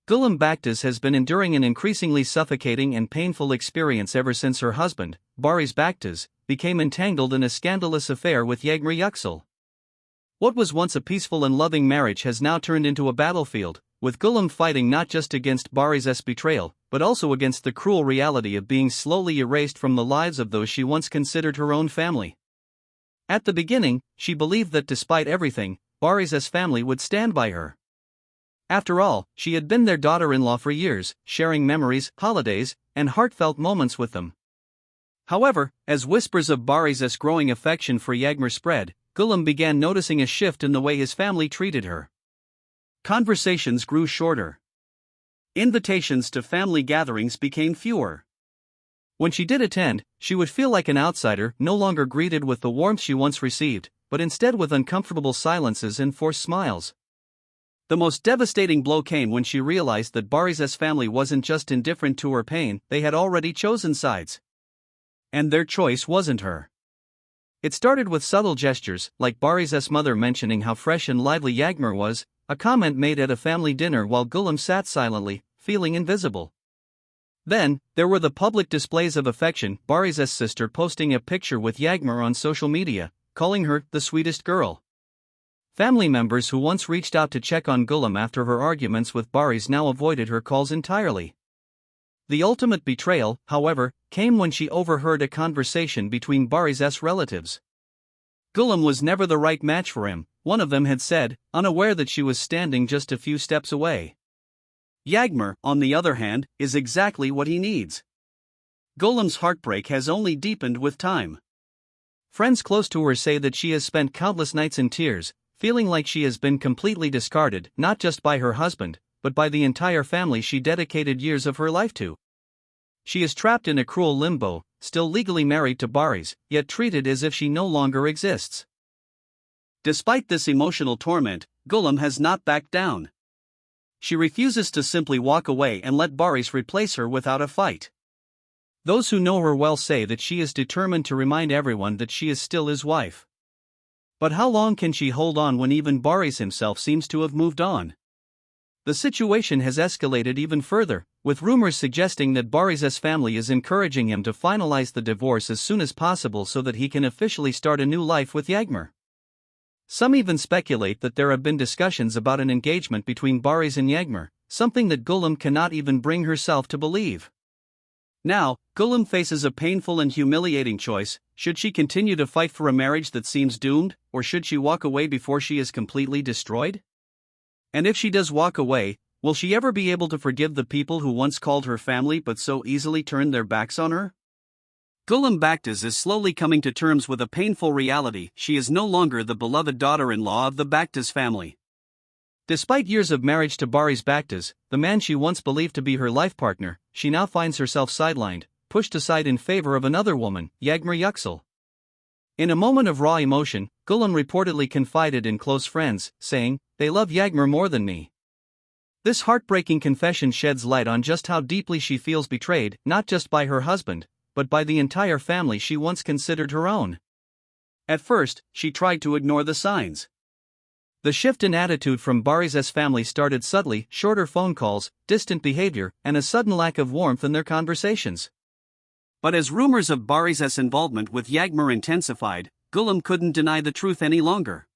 Gülüm Baktaş has been enduring an increasingly suffocating and painful experience ever since her husband, Barış Baktaş, became entangled in a scandalous affair with Yağmur Yüksel. What was once a peaceful and loving marriage has now turned into a battlefield, with Gülüm fighting not just against Barış's betrayal, but also against the cruel reality of being slowly erased from the lives of those she once considered her own family. At the beginning, she believed that despite everything, Barış's family would stand by her. After all, she had been their daughter-in-law for years, sharing memories, holidays, and heartfelt moments with them. However, as whispers of Barış's growing affection for Yağmur spread, Gülüm began noticing a shift in the way his family treated her. Conversations grew shorter. Invitations to family gatherings became fewer. When she did attend, she would feel like an outsider, no longer greeted with the warmth she once received, but instead with uncomfortable silences and forced smiles. The most devastating blow came when she realized that Barış's family wasn't just indifferent to her pain, they had already chosen sides. And their choice wasn't her. It started with subtle gestures, like Barış's mother mentioning how fresh and lively Yağmur was, a comment made at a family dinner while Gülüm sat silently, feeling invisible. Then, there were the public displays of affection, Barış's sister posting a picture with Yağmur on social media, calling her the sweetest girl. Family members who once reached out to check on Gülüm after her arguments with Barış now avoided her calls entirely. The ultimate betrayal, however, came when she overheard a conversation between Barış's relatives. Gülüm was never the right match for him, one of them had said, unaware that she was standing just a few steps away. Yağmur, on the other hand, is exactly what he needs. Gülüm's heartbreak has only deepened with time. Friends close to her say that she has spent countless nights in tears, feeling like she has been completely discarded, not just by her husband, but by the entire family she dedicated years of her life to. She is trapped in a cruel limbo, still legally married to Barış, yet treated as if she no longer exists. Despite this emotional torment, Gülüm has not backed down. She refuses to simply walk away and let Barış replace her without a fight. Those who know her well say that she is determined to remind everyone that she is still his wife. But how long can she hold on when even Barış himself seems to have moved on? The situation has escalated even further, with rumors suggesting that Barış's family is encouraging him to finalize the divorce as soon as possible so that he can officially start a new life with Yağmur. Some even speculate that there have been discussions about an engagement between Barış and Yağmur, something that Gülüm cannot even bring herself to believe. Now, Gülüm faces a painful and humiliating choice: should she continue to fight for a marriage that seems doomed, or should she walk away before she is completely destroyed? And if she does walk away, will she ever be able to forgive the people who once called her family but so easily turned their backs on her? Gülüm Baktaş is slowly coming to terms with a painful reality: she is no longer the beloved daughter-in-law of the Baktaş family. Despite years of marriage to Barış Baktaş, the man she once believed to be her life partner, she now finds herself sidelined, pushed aside in favor of another woman, Yağmur Yüksel. In a moment of raw emotion, Gülüm reportedly confided in close friends, saying, "They love Yağmur more than me." This heartbreaking confession sheds light on just how deeply she feels betrayed, not just by her husband, but by the entire family she once considered her own. At first, she tried to ignore the signs. The shift in attitude from Barış's family started subtly: shorter phone calls, distant behavior, and a sudden lack of warmth in their conversations. But as rumors of Barış's involvement with Yağmur intensified, Gülüm couldn't deny the truth any longer.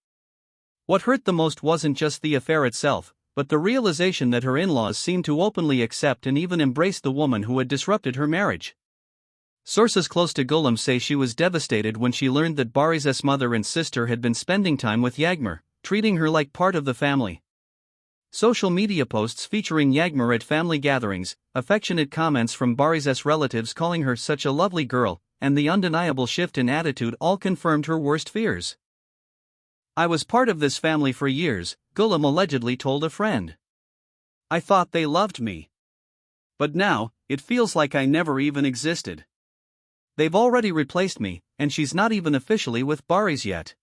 What hurt the most wasn't just the affair itself, but the realization that her in-laws seemed to openly accept and even embrace the woman who had disrupted her marriage. Sources close to Gülüm say she was devastated when she learned that Barış's mother and sister had been spending time with Yağmur, treating her like part of the family. Social media posts featuring Yağmur at family gatherings, affectionate comments from Barış's relatives calling her such a lovely girl, and the undeniable shift in attitude all confirmed her worst fears. "I was part of this family for years," Gülüm allegedly told a friend. "I thought they loved me. But now, it feels like I never even existed. They've already replaced me, and she's not even officially with Barış yet."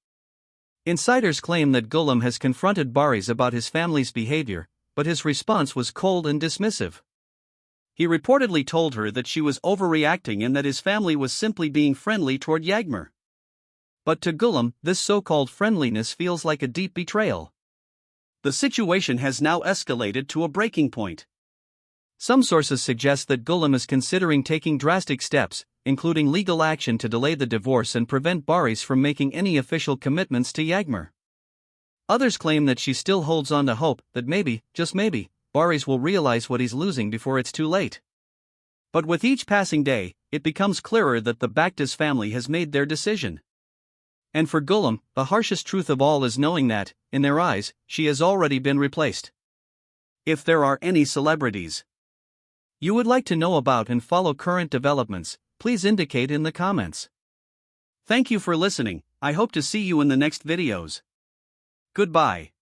Insiders claim that Gülüm has confronted Barış about his family's behavior, but his response was cold and dismissive. He reportedly told her that she was overreacting and that his family was simply being friendly toward Yağmur. But to Gülüm, this so-called friendliness feels like a deep betrayal. The situation has now escalated to a breaking point. Some sources suggest that Gülüm is considering taking drastic steps, including legal action to delay the divorce and prevent Barış from making any official commitments to Yağmur. Others claim that she still holds on to hope that maybe, just maybe, Barış will realize what he's losing before it's too late. But with each passing day, it becomes clearer that the Baktaş family has made their decision. And for Gülüm, the harshest truth of all is knowing that, in their eyes, she has already been replaced. If there are any celebrities you would like to know about and follow current developments, please indicate in the comments. Thank you for listening. I hope to see you in the next videos. Goodbye.